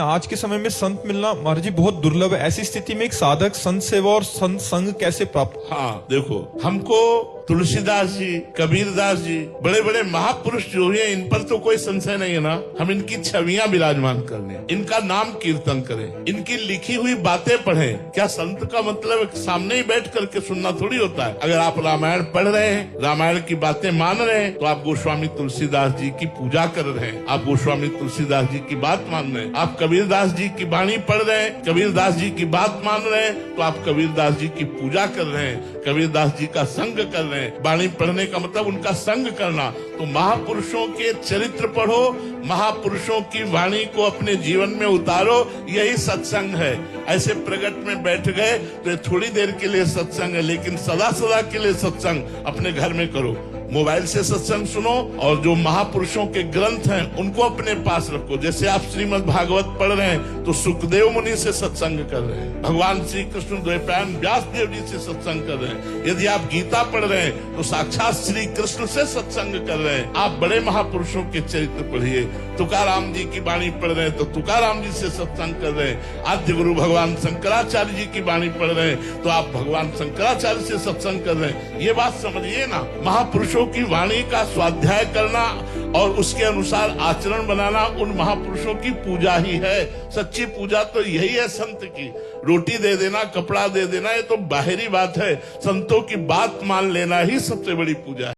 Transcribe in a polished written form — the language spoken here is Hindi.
आज के समय में संत मिलना महाराज जी बहुत दुर्लभ है। ऐसी स्थिति में एक साधक संत सेवा और संत संग कैसे प्राप्त? हाँ देखो, हमको तुलसीदास जी, कबीरदास जी, बड़े बड़े महापुरुष जो हैं, इन पर तो कोई संशय नहीं है ना। हम इनकी छवियां विराजमान कर लें, इनका नाम कीर्तन करें, इनकी लिखी हुई बातें पढ़ें। क्या संत का मतलब सामने ही बैठ करके सुनना थोड़ी होता है। अगर आप रामायण पढ़ रहे हैं, रामायण की बातें मान रहे हैं, तो आप गोस्वामी तुलसीदास जी की पूजा कर रहे हैं, आप गोस्वामी तुलसीदास जी की बात मान रहे हैं। आप कबीरदास जी की वाणी पढ़ रहे हैं, कबीरदास जी की बात मान रहे हैं, तो आप कबीरदास जी की पूजा कर रहे हैं, कबीरदास जी का संग कर रहे हैं। वाणी पढ़ने का मतलब उनका संग करना। तो महापुरुषों के चरित्र पढ़ो, महापुरुषों की वाणी को अपने जीवन में उतारो, यही सत्संग है। ऐसे प्रगट में बैठ गए तो थोड़ी देर के लिए सत्संग है, लेकिन सदा सदा के लिए सत्संग अपने घर में करो। मोबाइल से सत्संग सुनो और जो महापुरुषों के ग्रंथ हैं उनको अपने पास रखो। जैसे आप श्रीमद् भागवत पढ़ रहे हैं तो सुखदेव मुनि से सत्संग कर रहे हैं, भगवान श्री कृष्ण द्वैपायन व्यास देव जी से सत्संग कर रहे हैं। यदि आप गीता पढ़ रहे हैं तो साक्षात श्री कृष्ण से सत्संग कर रहे हैं। आप बड़े महापुरुषों के चरित्र पढ़िए। तुकाराम जी की वाणी पढ़ रहे हैं तो तुकाराम जी से सत्संग कर रहे हैं। आद्य गुरु भगवान शंकराचार्य जी की वाणी पढ़ रहे हैं तो आप भगवान शंकराचार्य से सत्संग कर रहे हैं। ये बात समझिए ना, महापुरुषों की वाणी का स्वाध्याय करना और उसके अनुसार आचरण बनाना उन महापुरुषों की पूजा ही है। सच्ची पूजा तो यही है संत की। रोटी दे देना, कपड़ा दे देना, ये तो बाहरी बात है। संतों की बात मान लेना ही सबसे बड़ी पूजा है।